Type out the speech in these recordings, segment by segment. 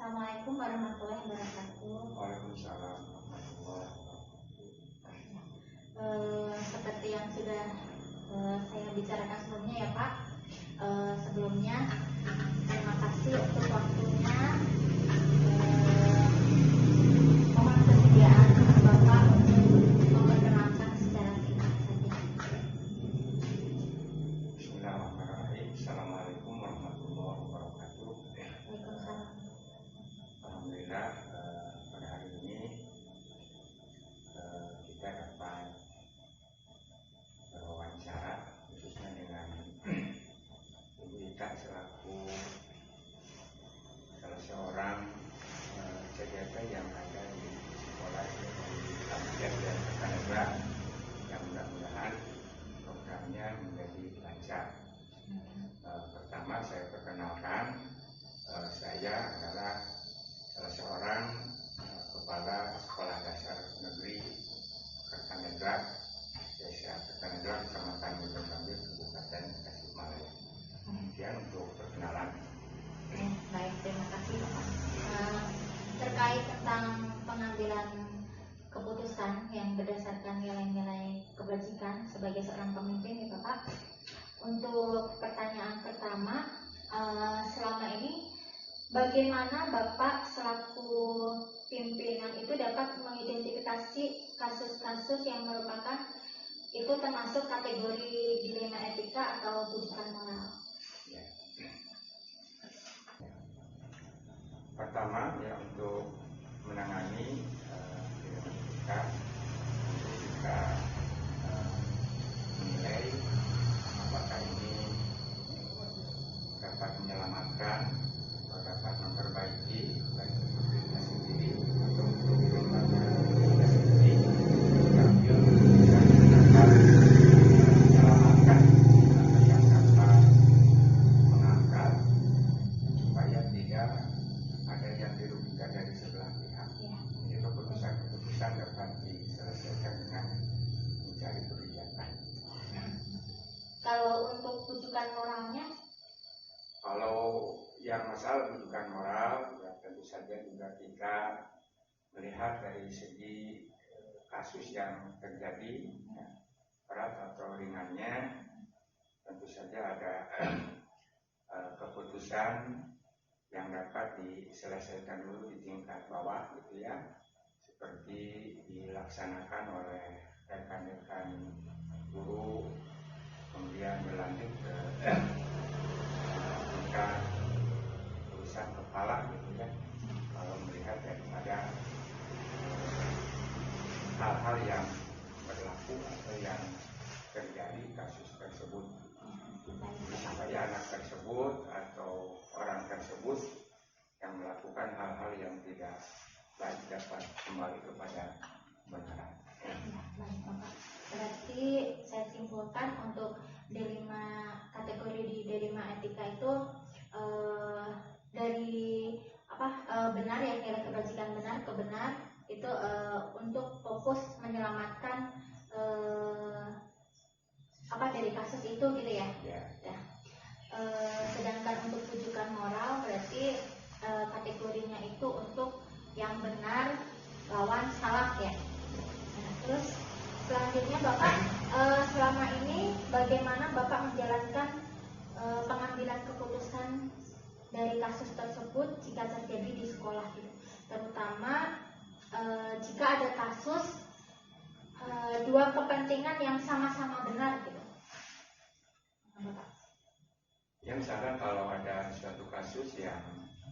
Assalamualaikum warahmatullahi wabarakatuh. Waalaikumsalam warahmatullahi wabarakatuh. Seperti yang sudah saya bicarakan sebelumnya ya Pak. Sebelumnya terima kasih untuk waktunya, mohon kesediaan Bapak untuk memperkenalkan secara singkat saja. Bismillahirrahmanirrahim. Assalamualaikum warahmatullahi wabarakatuh. Waalaikumsalam. Alhamdulillah pada hari ini kita dapat berwawancara khususnya dengan Ibu Ita selaku salah seorang CDT yang ada di sekolah di Kabupaten dan Kartanegara, yang mudah-mudahan programnya menjadi lancar. Pertama saya perkenalkan, saya adalah salah seorang kepala sekolah dasar negeri Kartanegara, Desa Kartanegara, Kecamatan Bojonegoro, Kabupaten Tasikmalaya. Kemudian untuk perkenalan. Baik, terima kasih Bapak. Terkait tentang pengambilan keputusan yang berdasarkan nilai-nilai kebajikan sebagai seorang pemimpin ya Bapak. Untuk pertanyaan pertama, selama ini bagaimana Bapak selaku pimpinan itu dapat mengidentifikasi kasus-kasus yang merupakan itu termasuk kategori dilema etika atau bujukan moral? Ya. Pertama ya, untuk menangani dilema etika, untuk kita menilai apakah ini dapat menyelamatkan atau dapat memperbaiki baik untuk kita sendiri atau untuk lembaga kita sendiri, sambil bisa dapat menyelamatkan yang dapat mengangkat supaya tidak ada yang dirugikan dari sebelah pihak. Jadi keputusan dapat diselesaikan dengan mencari kebijakan. Kalau untuk bujukan moralnya? Kalau yang masalah bujukan moral, ya tentu saja juga kita melihat dari segi kasus yang terjadi, ya, berat atau ringannya, tentu saja ada keputusan yang dapat diselesaikan dulu di tingkat bawah, gitu ya, seperti dilaksanakan oleh rekan-rekan guru, kemudian berlanjut ke tingkat urusan kepala, gitu ya. Kalau melihat daripada hal-hal yang berlaku atau yang terjadi kasus tersebut, supaya anak tersebut atau orang tersebut yang melakukan hal-hal yang tidak baik dapat kembali kepada kebenaran. Berarti saya simpulkan untuk kategori di dilema etika itu dari benar ya, nilai kebajikan benar, kebenar itu untuk fokus menyelamatkan dari kasus itu gitu ya. Ya. Sedangkan untuk bujukan moral berarti kategorinya itu untuk yang benar lawan salah ya. Nah, terus selanjutnya Bapak selama ini bagaimana Bapak menjalankan pengambilan keputusan dari kasus tersebut jika terjadi di sekolah gitu, terutama jika ada kasus dua kepentingan yang sama-sama benar gitu. Yang misalkan kalau ada suatu kasus yang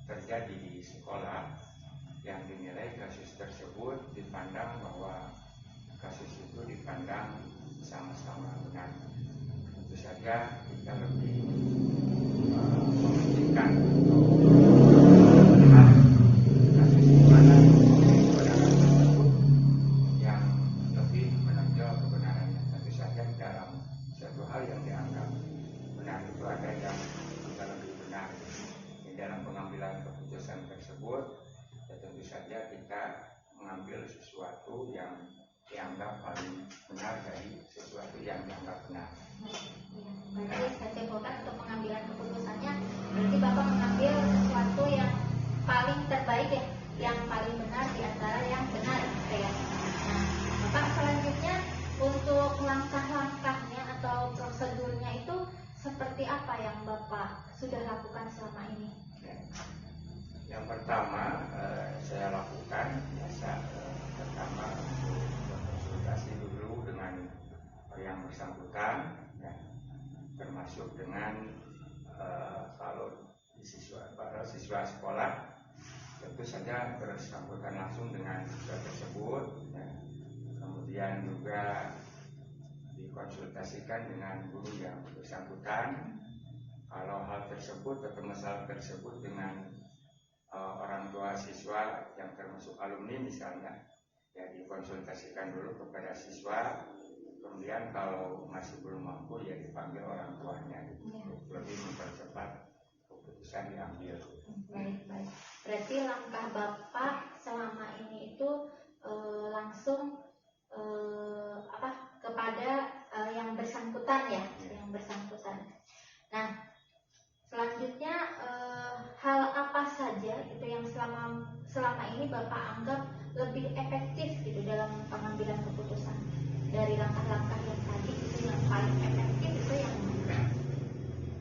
terjadi di sekolah yang dinilai kasus tersebut dipandang bahwa kasus itu dipandang sama-sama benar, tentu saja kita lebih mementingkan atau melihat kasus di mana kebenaran tersebut yang lebih menonjol kebenarannya. Tentu saja dalam suatu hal yang dianggap benar itu ada yang juga lebih benar. Di dalam pengambilan keputusan tersebut, ya tentu saja kita mengambil sesuatu yang dianggap paling benar dari sesuatu yang dianggap benar. Berarti saya simpulkan untuk pengambilan yang paling benar di antara yang benar gitu ya. Nah, Bapak selanjutnya untuk langkah-langkahnya atau prosedurnya itu seperti apa yang Bapak sudah lakukan selama ini? Yang pertama saya lakukan biasa pertama untuk konsultasi dulu dengan yang bersangkutan, ya, termasuk dengan kalau siswa sekolah tentu saja bersangkutan langsung dengan siswa tersebut, ya. Kemudian juga dikonsultasikan dengan guru yang bersangkutan. Kalau hal tersebut atau masalah tersebut dengan orang tua siswa yang termasuk alumni misalnya, ya dikonsultasikan dulu kepada siswa. Kemudian kalau masih belum mampu ya dipanggil orang tuanya untuk lebih mempercepat keputusan diambil. Baik. Berarti langkah Bapak selama ini itu langsung kepada yang bersangkutan ya, yang bersangkutan. Nah, selanjutnya hal apa saja itu yang selama ini Bapak anggap lebih efektif gitu dalam pengambilan keputusan? Dari langkah-langkah yang tadi itu yang paling efektif itu yang mana?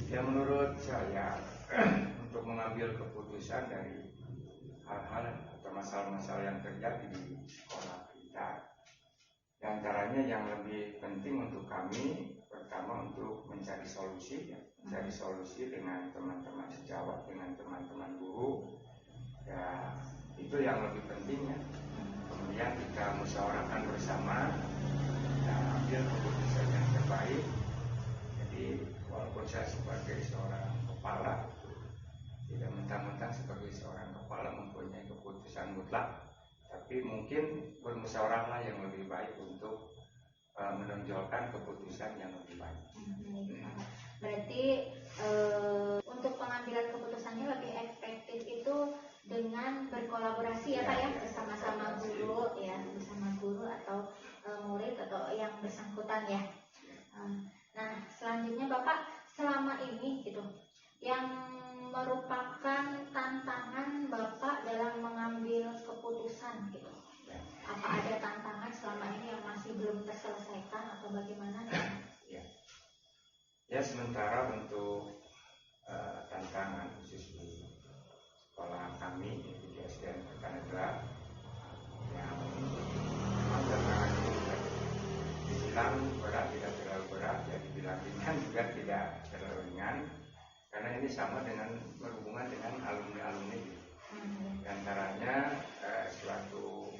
Ya menurut saya untuk mengambil keputusan dari hal-hal atau masalah-masalah yang terjadi di sekolah kita, di antaranya yang lebih penting untuk kami pertama untuk mencari solusi, ya, mencari solusi dengan teman-teman sejawat, dengan teman-teman guru, ya itu yang lebih penting ya. Kemudian kita musyawarahkan bersama dan ambil keputusan yang terbaik. Jadi walaupun saya sebagai seorang kepala tidak mentang-mentang sebagai seorang kepala mempunyai keputusan mutlak, tapi mungkin bermusyawarahlah yang lebih baik untuk menonjolkan keputusan yang lebih baik. Berarti untuk pengambilan keputusannya lebih efektif itu dengan berkolaborasi ya Pak ya, bersama-sama guru ya, bersama guru atau murid atau yang bersangkutan ya. Nah, selanjutnya Bapak selama ini gitu, yang merupakan tantangan Bapak dalam mengambil keputusan gitu. Apa ada tantangan selama ini yang masih belum terselesaikan atau bagaimana? Ya sementara untuk tantangan khusus di sekolah kami di SDN Kertanegara yang memang tantangan ini dibilang berat tidak terlalu berat, ya dibilang ringan juga tidak terlalu ringan, karena ini sama dengan berhubungan dengan alumni-alumni. Di antaranya suatu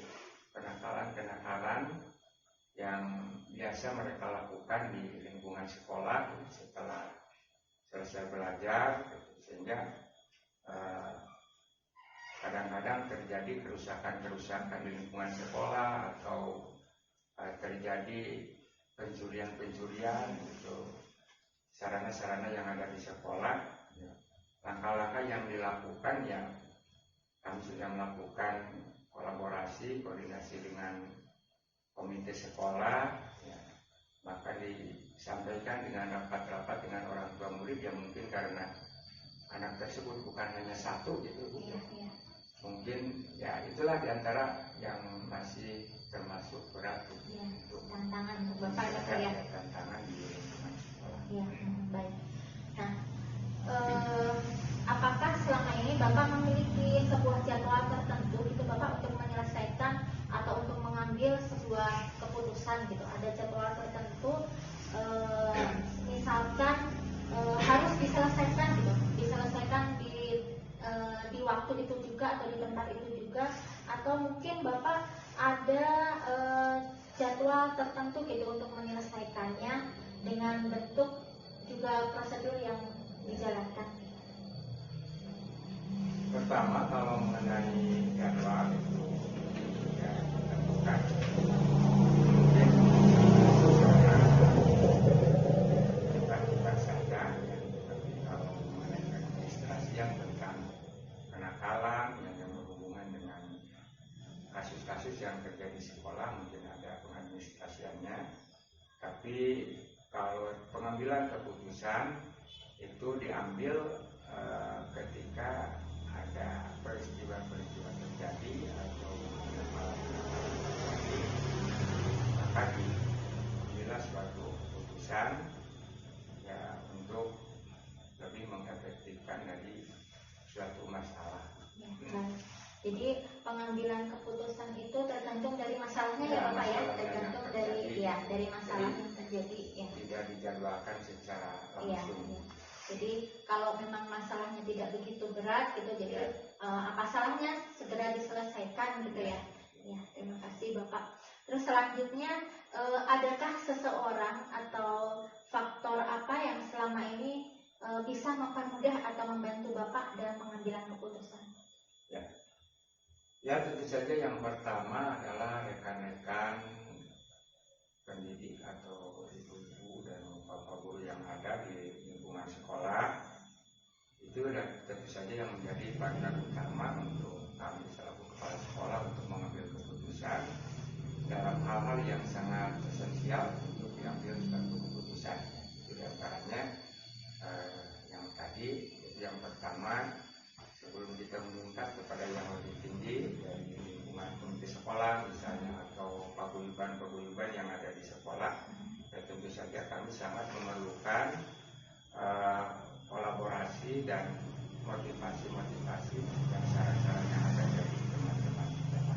kenakalan-kenakalan yang biasa mereka lakukan di lingkungan sekolah setelah selesai belajar, sehingga kadang-kadang terjadi kerusakan-kerusakan di lingkungan sekolah atau terjadi pencurian-pencurian gitu, sarana-sarana yang ada di sekolah. Langkah-langkah yang dilakukan ya kami sudah melakukan kolaborasi, koordinasi dengan komite sekolah, ya, maka disampaikan dengan rapat-rapat dengan orang tua murid yang mungkin karena anak tersebut bukan hanya satu gitu, mungkin ya itulah diantara yang masih termasuk berat untuk tantangan Bapak ya. Tantangan di lingkungan sekolah. Ya, baik. Nah, apakah selama ini Bapak memiliki sebuah jadwal tertentu gitu Bapak untuk menyelesaikan atau untuk mengambil sebuah keputusan gitu? Ada jadwal tertentu, misalkan harus diselesaikan gitu, diselesaikan di waktu itu juga atau di tempat itu juga, atau mungkin Bapak ada jadwal tertentu gitu untuk menyelesaikannya dengan bentuk juga prosedur yang dijalankan. Pertama, kalau mengenai jadwal itu ya tentukan bukan saja ya, tapi kalau mengenai administrasi yang tentang kenakalan yang berhubungan dengan kasus-kasus yang terjadi di sekolah, mungkin ada pengadministrasiannya. Tapi kalau pengambilan keputusan itu diambil ketika ada peristiwa-peristiwa terjadi Jadi pengambilan keputusan itu tergantung dari masalahnya ya Bapak ya, tergantung dari masalah yang terjadi ya. Tidak dijadwalkan secara langsung. Iya. Jadi kalau memang masalahnya tidak begitu berat gitu, jadi apa salahnya segera diselesaikan gitu ya. Ya, terima kasih Bapak. Terus selanjutnya, adakah seseorang atau faktor apa yang selama ini bisa mempermudah atau membantu Bapak dalam pengambilan keputusan? Ya, tentu saja yang pertama adalah rekan-rekan pendidik atau ibu-ibu dan bapak guru yang ada di lingkungan sekolah. Itu tentu saja yang menjadi partner utama untuk kami selaku kepala sekolah untuk mengambil keputusan dalam hal-hal yang sangat esensial untuk diambil suatu keputusan. Itu diantaranya yang tadi, yang pertama, sebelum kita meminta kepada yang lebih tinggi dari lingkungan komite sekolah misalnya atau paguyuban yang ada di sekolah, ya tentu saja kami sangat memerlukan kolaborasi dan motivasi dan saran-saran yang ada dari teman-teman kita.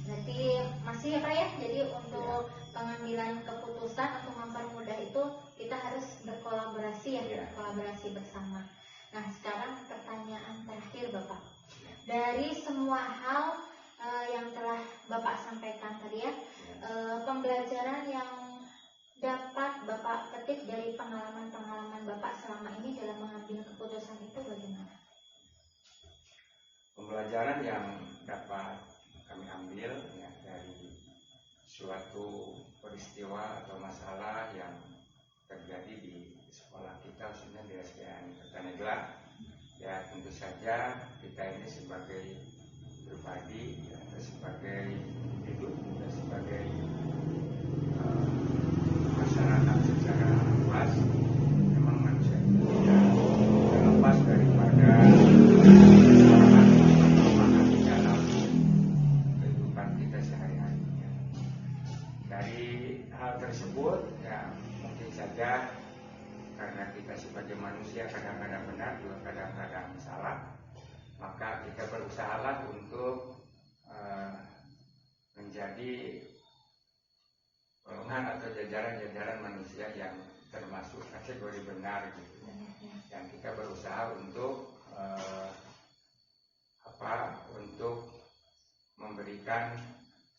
Berarti masih ya Pak ya, jadi untuk pengambilan keputusan untuk mempermudah itu kita harus berkolaborasi ya, kolaborasi bersama. Nah sekarang pertanyaan terakhir Bapak, dari semua hal yang telah Bapak sampaikan tadi ya, pembelajaran yang dapat Bapak petik dari pengalaman-pengalaman Bapak selama ini dalam mengambil keputusan itu bagaimana? Pembelajaran yang dapat kami ambil ya, dari suatu peristiwa atau masalah yang terjadi di sekolah kita, khususnya di SDN Kertanegara, ya tentu saja kita ini sebagai pribadi, ya, sebagai individu, dan sebagai masyarakat secara luas, memang manusia itu tidak terlepas daripada perkembangan di dalam kehidupan kita sehari-hari. Dari hal tersebut, ya mungkin saja karena kita sebagai manusia kadang-kadang benar juga kadang-kadang salah, maka kita berusahalah untuk menjadi golongan atau jajaran manusia yang termasuk kategori benar gitu ya. Dan kita berusaha untuk untuk memberikan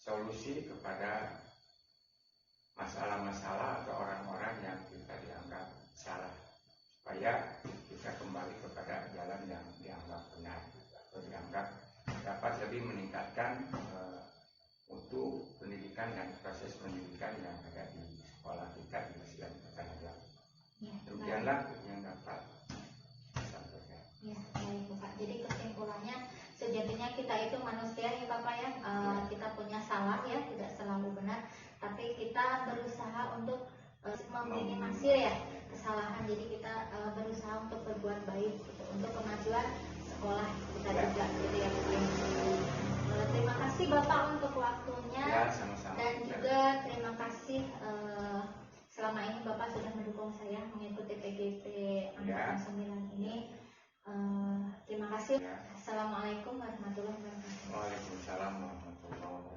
solusi kepada masalah-masalah atau orang-orang yang kita dianggap salah, supaya kita kembali kepada jalan yang dianggap benar atau dianggap dapat lebih meningkatkan mutu pendidikan dan proses pendidikan yang ada di sekolah kita di SDN Kertanegara. Demikianlah yang dapat disampaikan. Ya, baik Bapak. Jadi kesimpulannya sejatinya kita itu manusia ya Bapak ya, kita punya salah ya, tidak selalu benar, tapi kita berusaha untuk meminimalisir ya kesalahan. Jadi kita berusaha untuk berbuat baik gitu, untuk kemajuan sekolah kita juga gitu ya Bapak. Terima kasih Bapak untuk waktunya dan juga terima kasih selama ini Bapak sudah mendukung saya mengikuti PGP Angkatan 9 ini. Terima kasih. Assalamualaikum warahmatullahi wabarakatuh. Waalaikumsalam warahmatullahi wabarakatuh.